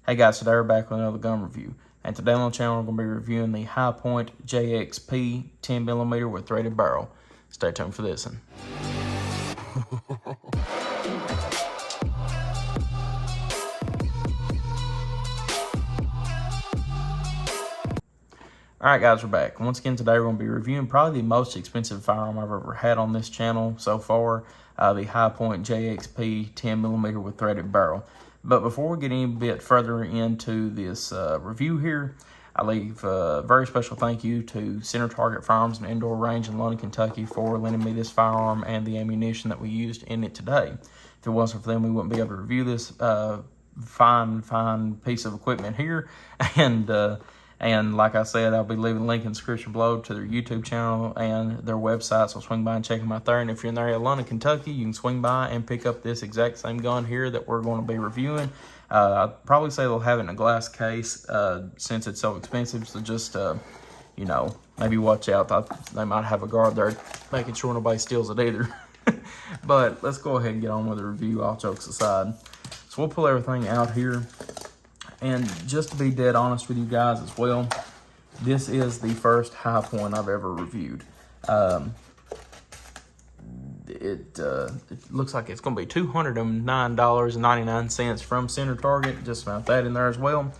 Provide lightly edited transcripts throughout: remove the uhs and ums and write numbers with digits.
Hey guys, today we're back with another gun review. And today on the channel we're going to be reviewing the Point JXP 10mm with threaded barrel. Stay tuned for this one. Alright guys, we're back. Once again today we're going to be reviewing probably the most expensive firearm I've ever had on this channel so far. The Point JXP 10mm with threaded barrel. But before we get any bit further into this review here, I leave a very special thank you to Center Target Firearms and Indoor Range in London, Kentucky for lending me this firearm and the ammunition that we used in it today. If it wasn't for them, we wouldn't be able to review this fine piece of equipment here. And like I said, I'll be leaving a link in the description below to their YouTube channel and their website, so swing by and check them out there. And if you're in the area of London, Kentucky, you can swing by and pick up this exact same gun here that we're going to be reviewing. I'd probably say they'll have it in a glass case since it's so expensive, so just, you know, maybe watch out. They might have a guard there making sure nobody steals it either. But let's go ahead and get on with the review, all jokes aside. So we'll pull everything out here. And just to be dead honest with you guys as well, this is the first Point I've ever reviewed. It looks like it's going to be $209.99 from Center Target. Just about that in there as well.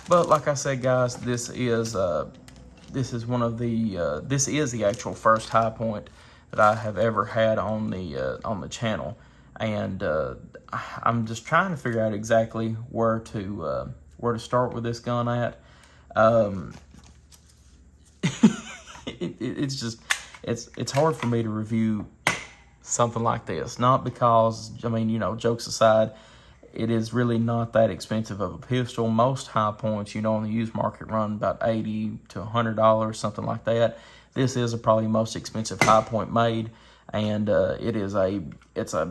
But like I said, guys, this is the actual first Point that I have ever had on the channel, and I'm just trying to figure out exactly where to start with this gun at. It's hard for me to review something like this. Not because, I mean, you know, jokes aside, it is really not that expensive of a pistol. Most Points, you know, on the used market run about $80 to $100, something like that. This is probably the most expensive Point made, and it's a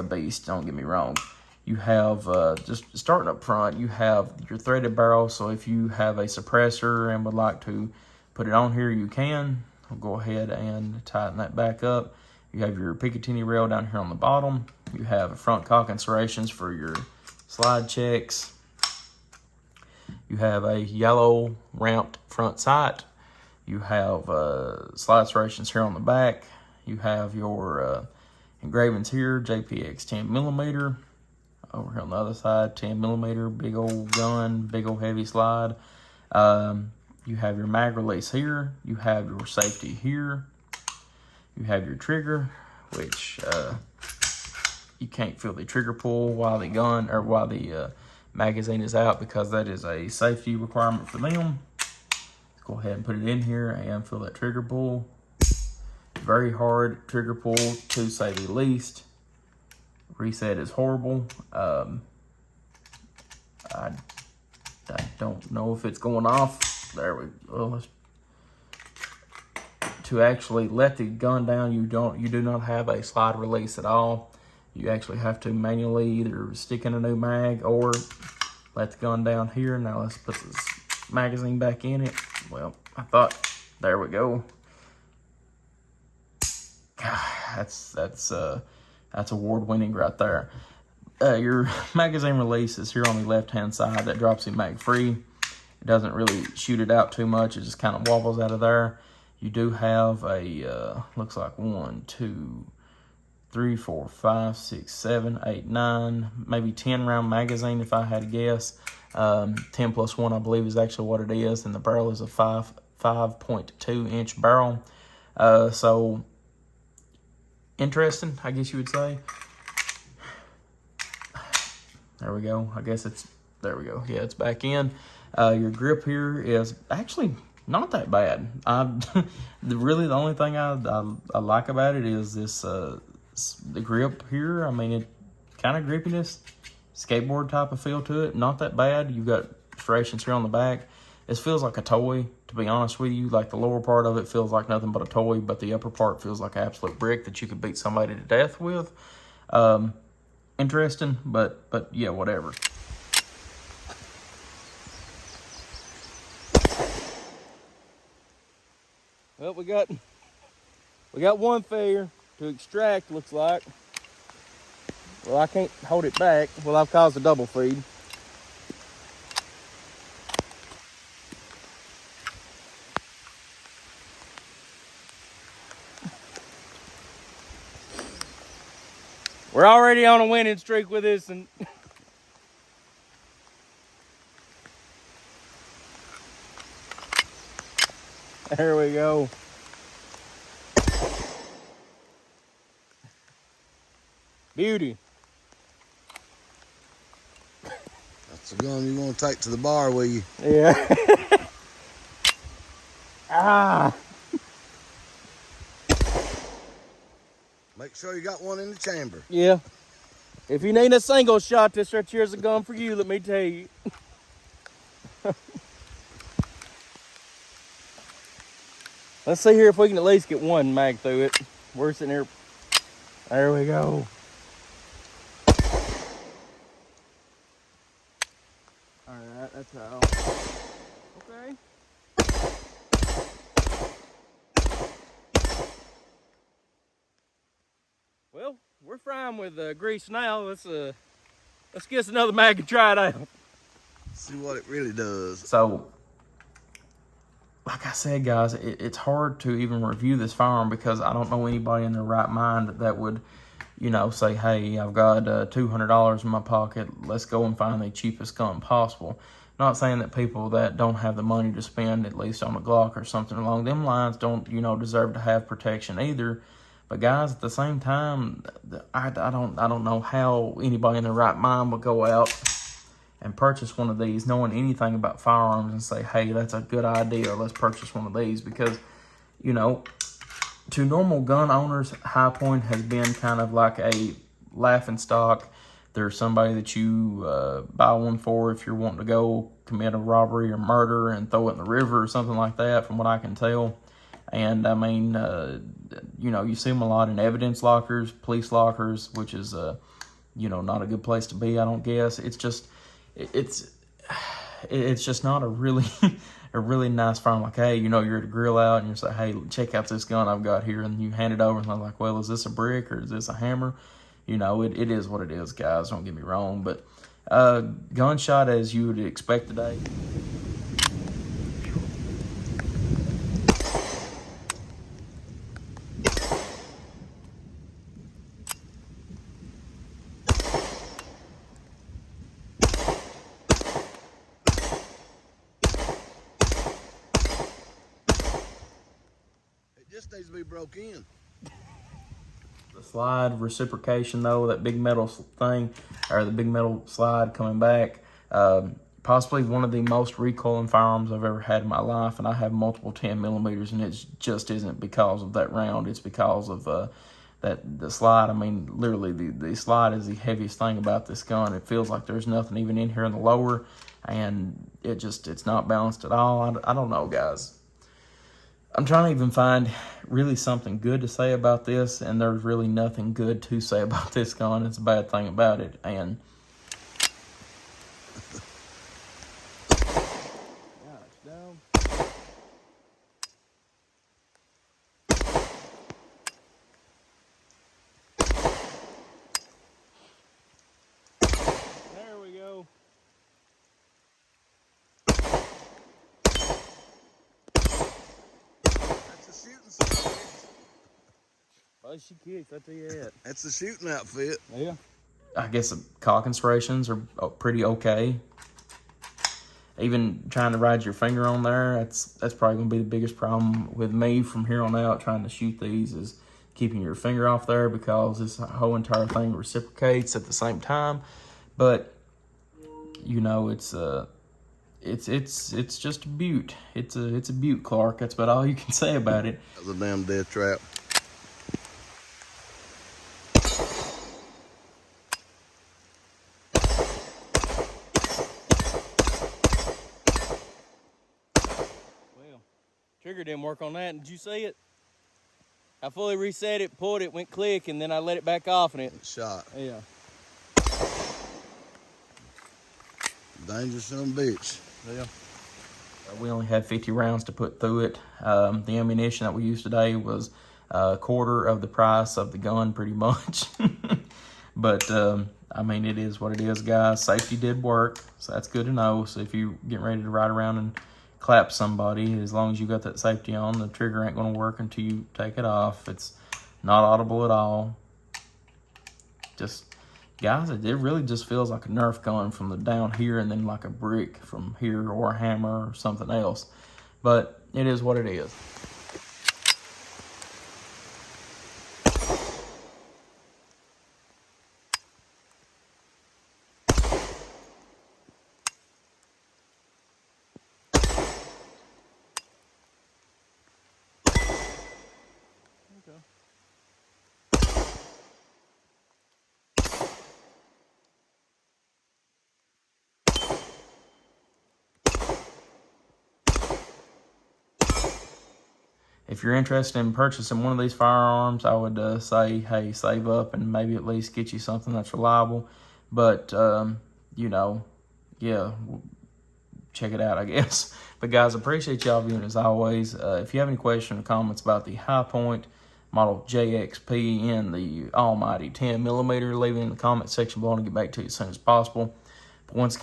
beast. Don't get me wrong. You have, just starting up front, you have your threaded barrel. So if you have a suppressor and would like to put it on here, you can. I'll go ahead and tighten that back up. You have your Picatinny rail down here on the bottom. You have front cock and serrations for your slide checks. You have a yellow ramped front sight. You have slide serrations here on the back. You have your engravings here, JPX 10mm. Over here on the other side, 10mm, big old gun, big old heavy slide. You have your mag release here. You have your safety here. You have your trigger, which you can't feel the trigger pull while the magazine is out, because that is a safety requirement for them. Let's go ahead and put it in here and feel that trigger pull. Very hard trigger pull, to say the least. Reset is horrible. I don't know if it's going off. There we go. To actually let the gun down, you do not have a slide release at all. You actually have to manually either stick in a new mag or let the gun down here. Now let's put this magazine back in it. Well, there we go. God, that's award-winning right there. Your magazine release is here on the left-hand side. That drops the mag free. It doesn't really shoot it out too much. It just kind of wobbles out of there. You do have a, looks like 1, 2, 3, 4, 5, 6, 7, 8, 9, maybe 10-round magazine if I had to guess. 10 plus 1, I believe, is actually what it is. And the barrel is a 5.2-inch barrel. So interesting, I guess you would say. There we go. I guess there we go. Yeah, it's back in. Your grip here is actually not that bad. Really, the only thing I like about it is this, the grip here. I mean, it kind of grippiness, skateboard type of feel to it. Not that bad. You've got serrations here on the back. This feels like a toy, to be honest with you. Like the lower part of it feels like nothing but a toy, but the upper part feels like an absolute brick that you could beat somebody to death with. Interesting, but yeah, whatever. Well, we got one failure to extract, looks like. Well, I can't hold it back. Well, I've caused a double feed. We're already on a winning streak with this, and there we go. Beauty. That's the gun you want to take to the bar with you. Yeah. Ah. Make sure you got one in the chamber. Yeah. If you need a single shot, this right here's a gun for you, let me tell you. Let's see here if we can at least get one mag through it. We're sitting here. There we go. Alright, that's how. Okay. Well, we're frying with grease now. Let's get us another mag and try it out. See what it really does. So, like I said, guys, it's hard to even review this firearm because I don't know anybody in their right mind that would, you know, say, hey, I've got $200 in my pocket. Let's go and find the cheapest gun possible. Not saying that people that don't have the money to spend, at least on a Glock or something along them lines, don't, you know, deserve to have protection either. But guys, at the same time, I don't know how anybody in their right mind would go out and purchase one of these knowing anything about firearms and say, hey, that's a good idea, let's purchase one of these. Because, you know, to normal gun owners, High Point has been kind of like a laughing stock. There's somebody that you buy one for if you're wanting to go commit a robbery or murder and throw it in the river or something like that, from what I can tell. And I mean, you know, you see them a lot in evidence lockers, police lockers, which is, you know, not a good place to be, I don't guess. It's just, it's just not a really a really nice firearm. Like, hey, you know, you're at a grill out and you say, hey, check out this gun I've got here, and you hand it over and I'm like, well, is this a brick or is this a hammer? You know, it is what it is, guys, don't get me wrong. But gunshot as you would expect today. Just needs to be broke in. The slide reciprocation, though, that big metal thing, or the big metal slide coming back, possibly one of the most recoiling firearms I've ever had in my life, and I have multiple 10 millimeters, and it just isn't because of that round. It's because of the slide. I mean, literally, the slide is the heaviest thing about this gun. It feels like there's nothing even in here in the lower, and it's not balanced at all. I don't know, guys. I'm trying to even find really something good to say about this, and there's really nothing good to say about this gun. It's a bad thing about it. And There we go. Oh, she kicks, I tell you that. That's the shooting outfit. Yeah. I guess the cock inspirations are pretty okay. Even trying to ride your finger on there, that's probably going to be the biggest problem with me from here on out trying to shoot these, is keeping your finger off there, because this whole entire thing reciprocates at the same time. But, you know, it's just a beaut. It's a beaut, Clark. That's about all you can say about it. That was a damn death trap. Trigger didn't work on that. Did you see it? I fully reset it, pulled it, went click, and then I let it back off, and it shot. Yeah. Dangerous son of a bitch. Yeah. We only had 50 rounds to put through it. The ammunition that we used today was a quarter of the price of the gun, pretty much. But, I mean, it is what it is, guys. Safety did work, so that's good to know. So if you're getting ready to ride around and clap somebody, as long as you got that safety on, the trigger ain't going to work until you take it off. It's not audible at all. just, guys, it really just feels like a Nerf gun from the down here and then like a brick from here or a hammer or something else. But it is what it is. If you're interested in purchasing one of these firearms, I would say, hey, save up and maybe at least get you something that's reliable. But, you know, yeah, check it out, I guess. But, guys, appreciate y'all viewing as always. If you have any questions or comments about the High Point Model JXP and the almighty 10mm, leave it in the comment section below and I'll get back to you as soon as possible. But once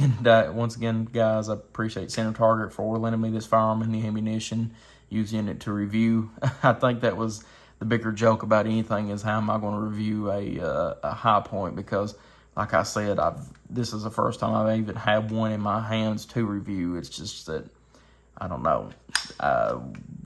again, guys, I appreciate Center Target for lending me this firearm and the ammunition, using it to review. I think that was the bigger joke about anything, is how am I going to review a High Point, because like I said, this is the first time I've even had one in my hands to review. It's just that, I don't know,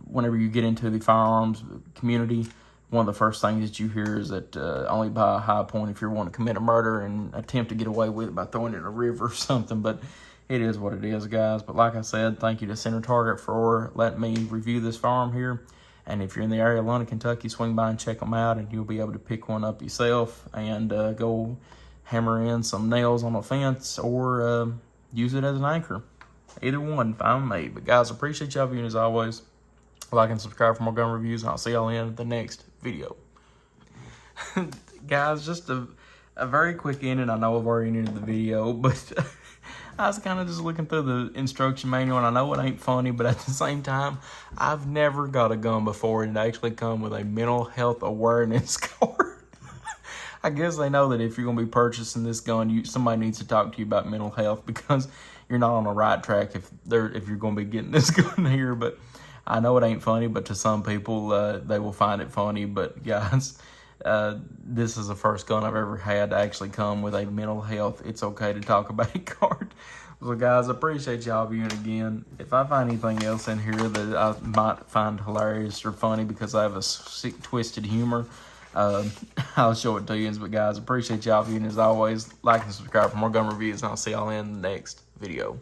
whenever you get into the firearms community, one of the first things that you hear is that only buy a High Point if you're wanting to commit a murder and attempt to get away with it by throwing it in a river or something. But it is what it is, guys. But like I said, thank you to Center Target for letting me review this firearm here. And if you're in the area of London, Kentucky, swing by and check them out, and you'll be able to pick one up yourself and go hammer in some nails on a fence or use it as an anchor. Either one, fine with me. But guys, appreciate y'all viewing as always. Like and subscribe for more gun reviews, and I'll see y'all in the next video. Guys, just a very quick ending. I know I've already ended the video, but I was kind of just looking through the instruction manual, and I know it ain't funny, but at the same time, I've never got a gun before and it actually come with a mental health awareness card. I guess they know that if you're going to be purchasing this gun, somebody needs to talk to you about mental health, because you're not on the right track if you're going to be getting this gun here. But I know it ain't funny, but to some people, they will find it funny. But guys, this is the first gun I've ever had to actually come with a mental health "it's okay to talk about it" card. So guys, I appreciate y'all viewing again. If I find anything else in here that I might find hilarious or funny because I have a sick, twisted humor, I'll show it to you. But guys, appreciate y'all viewing as always. Like and subscribe for more gun reviews, and I'll see y'all in the next video.